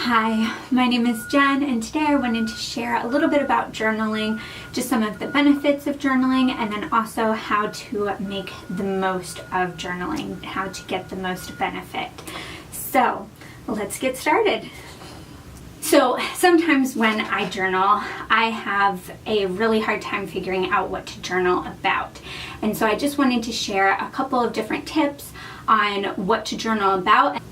Hi, my name is Jen, and today I wanted to share a little bit about journaling, just some of the benefits of journaling, and then also how to make the most of journaling, how to get the most benefit. So let's get started. So sometimes when I journal, I have a really hard time figuring out what to journal about. And so I just wanted to share a couple of different tips on what to journal about.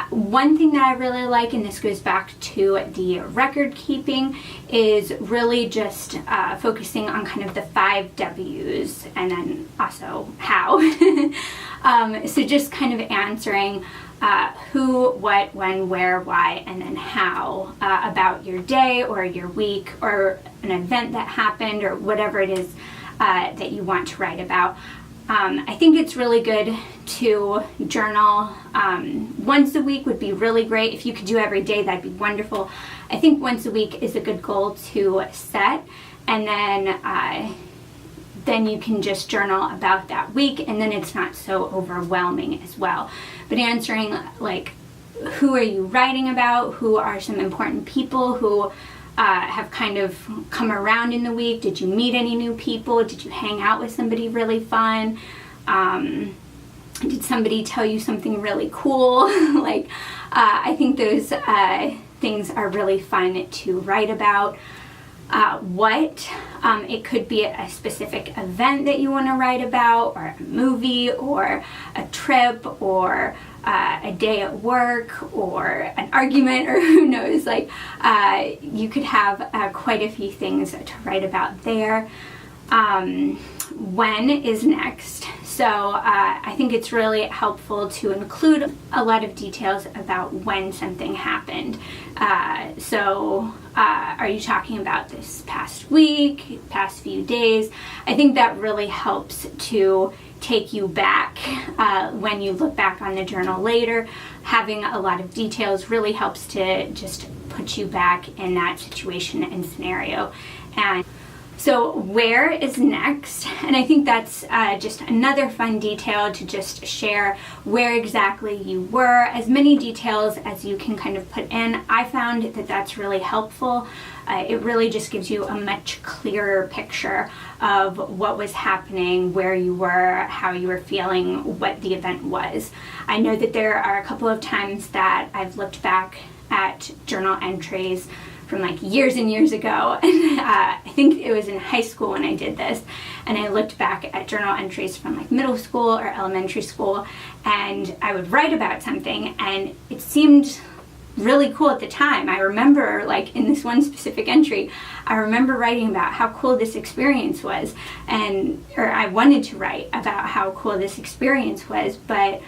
One thing that I really like, and this goes back to the record keeping, is really just focusing on kind of the 5 W's and then also how. So just kind of answering who, what, when, where, why, and then how about your day or your week or an event that happened or whatever it is that you want to write about. I think it's really good to journal once a week would be really great. If you could do every day, that'd be wonderful. I think once a week is a good goal to set, and then you can just journal about that week, and then it's not so overwhelming as well. But answering like, who are you writing about? Who are some important people who have kind of come around in the week? Did you meet any new people? Did you hang out with somebody really fun? Did somebody tell you something really cool? I think those things are really fun to write about. It could be a specific event that you want to write about, or a movie, or a trip, or a day at work, or an argument, or who knows. You could have quite a few things to write about there. When is next. So I think it's really helpful to include a lot of details about when something happened. Are you talking about this past week, past few days? I think that really helps to take you back when you look back on the journal later. Having a lot of details really helps to just put you back in that situation and scenario. And so where is next? And I think that's just another fun detail to just share where exactly you were. As many details as you can kind of put in. I found that that's really helpful. It really just gives you a much clearer picture of what was happening, where you were, how you were feeling, what the event was. I know that there are a couple of times that I've looked back at journal entries from years and years ago, and I think it was in high school when I did this, and I looked back at journal entries from middle school or elementary school, and I would write about something, and it seemed really cool at the time. I remember in this one specific entry, I remember writing about how cool this experience was, or I wanted to write about how cool this experience was, but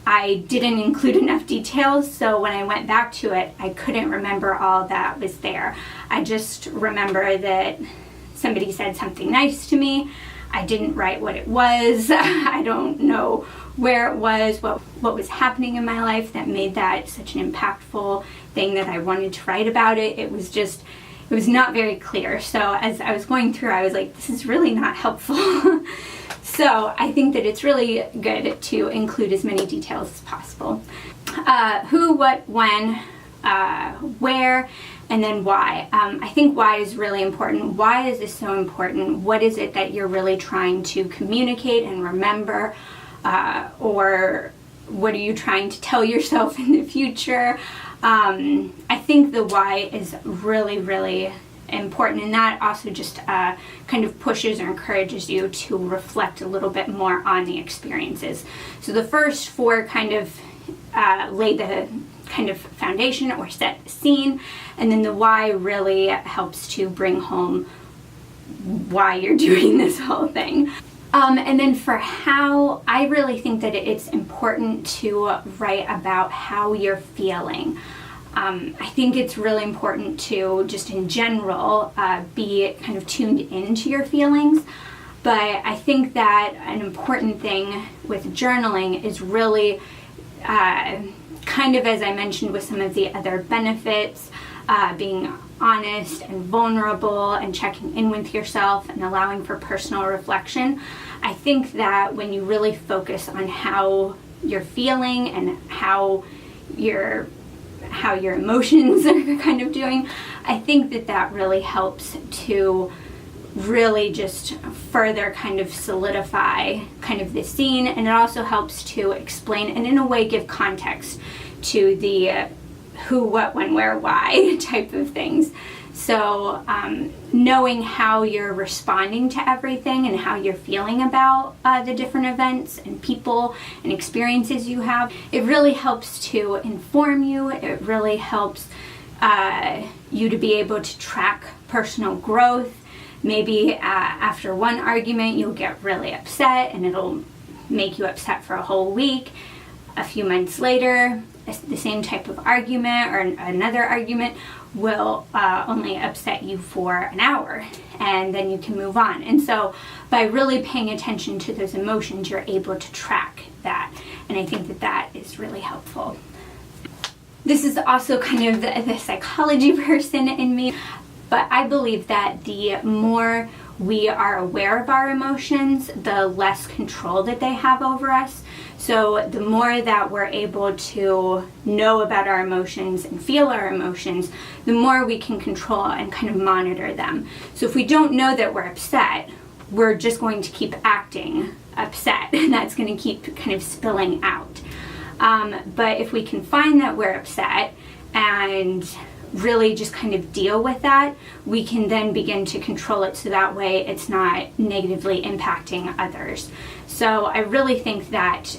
I didn't include enough details, so when I went back to it, I couldn't remember all that was there. I just remember that somebody said something nice to me. I didn't write what it was. I don't know where it was, what was happening in my life that made that such an impactful thing that I wanted to write about it. It was not very clear. So as I was going through, I was like, this is really not helpful. So I think that it's really good to include as many details as possible. Who, what, when, where, and then why. I think why is really important. Why is this so important? What is it that you're really trying to communicate and remember? Or what are you trying to tell yourself in the future? I think the why is really, really important, and that also just kind of pushes or encourages you to reflect a little bit more on the experiences. So the first 4 kind of lay the kind of foundation or set the scene, and then the why really helps to bring home why you're doing this whole thing. And then for how, I really think that it's important to write about how you're feeling. I think it's really important to, just in general, be kind of tuned into your feelings. But I think that an important thing with journaling is really kind of, as I mentioned with some of the other benefits, being honest and vulnerable and checking in with yourself and allowing for personal reflection. I think that when you really focus on how you're feeling and how your emotions are kind of doing, I think that really helps to really just further kind of solidify kind of the scene, and it also helps to explain and in a way give context to the who, what, when, where, why type of things. So knowing how you're responding to everything and how you're feeling about the different events and people and experiences you have, it really helps to inform you. It really helps you to be able to track personal growth. Maybe after one argument you'll get really upset and it'll make you upset for a whole week. A few months later, the same type of argument or another argument will only upset you for an hour, and then you can move on. And so by really paying attention to those emotions, you're able to track that, and I think that is really helpful. This is also kind of the psychology person in me, but I believe that the more we are aware of our emotions, the less control that they have over us. So the more that we're able to know about our emotions and feel our emotions, the more we can control and kind of monitor them. So if we don't know that we're upset, we're just going to keep acting upset, and that's going to keep kind of spilling out. But if we can find that we're upset and really just kind of deal with that, we can then begin to control it so that way it's not negatively impacting others. So I really think that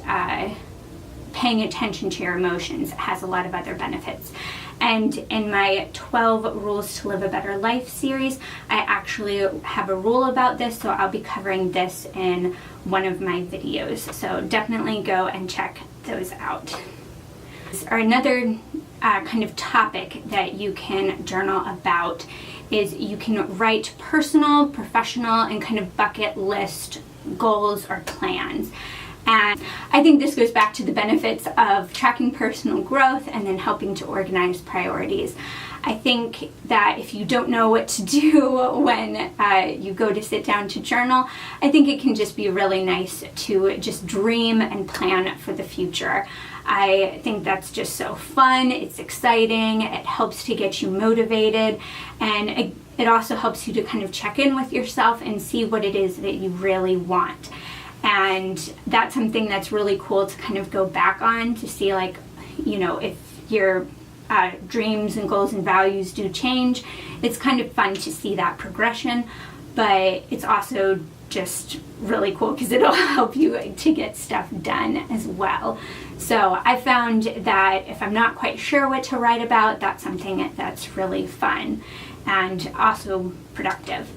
paying attention to your emotions has a lot of other benefits. And in my 12 Rules to Live a Better Life series, I actually have a rule about this, so I'll be covering this in one of my videos. So definitely go and check those out. Or another kind of topic that you can journal about is you can write personal, professional, and kind of bucket list goals or plans. And I think this goes back to the benefits of tracking personal growth and then helping to organize priorities. I think that if you don't know what to do when you go to sit down to journal, I think it can just be really nice to just dream and plan for the future. I think that's just so fun, it's exciting, it helps to get you motivated, and it also helps you to kind of check in with yourself and see what it is that you really want. And that's something that's really cool to kind of go back on to see, like, you know, if your dreams and goals and values do change. It's kind of fun to see that progression, but it's also just really cool because it'll help you to get stuff done as well. So I found that if I'm not quite sure what to write about, that's something that's really fun and also productive.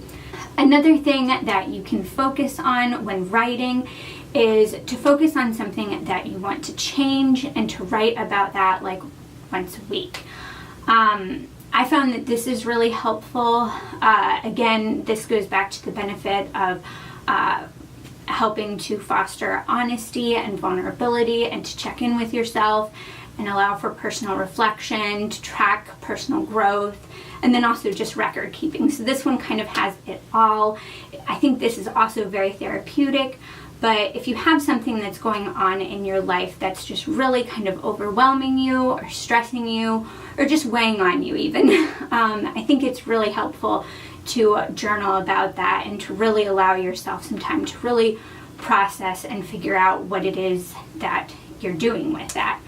Another thing that you can focus on when writing is to focus on something that you want to change and to write about that like once a week. I found that this is really helpful. Again, this goes back to the benefit of helping to foster honesty and vulnerability and to check in with yourself and allow for personal reflection, to track personal growth, and then also just record keeping. So this one kind of has it all. I think this is also very therapeutic, but if you have something that's going on in your life that's just really kind of overwhelming you or stressing you or just weighing on you even, I think it's really helpful to journal about that and to really allow yourself some time to really process and figure out what it is that you're doing with that.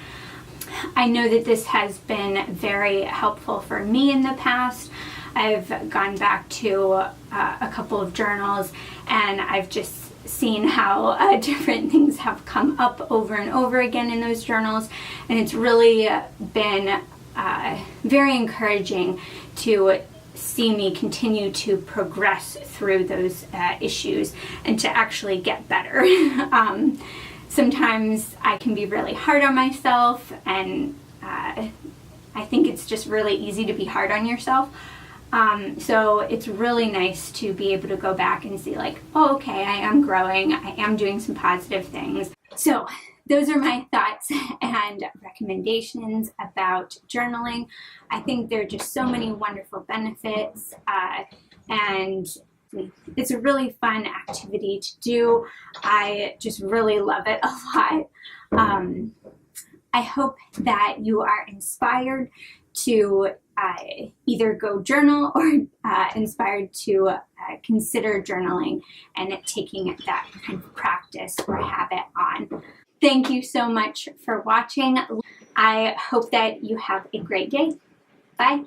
I know that this has been very helpful for me in the past. I've gone back to a couple of journals and I've just seen how different things have come up over and over again in those journals, and it's really been very encouraging to see me continue to progress through those issues and to actually get better. Sometimes I can be really hard on myself, and I think it's just really easy to be hard on yourself. So it's really nice to be able to go back and see like, oh, okay, I am growing, I am doing some positive things. So those are my thoughts and recommendations about journaling. I think there are just so many wonderful benefits, and it's a really fun activity to do. I just really love it a lot. I hope that you are inspired to either go journal or inspired to consider journaling and taking that kind of practice or habit on. Thank you so much for watching. I hope that you have a great day. Bye.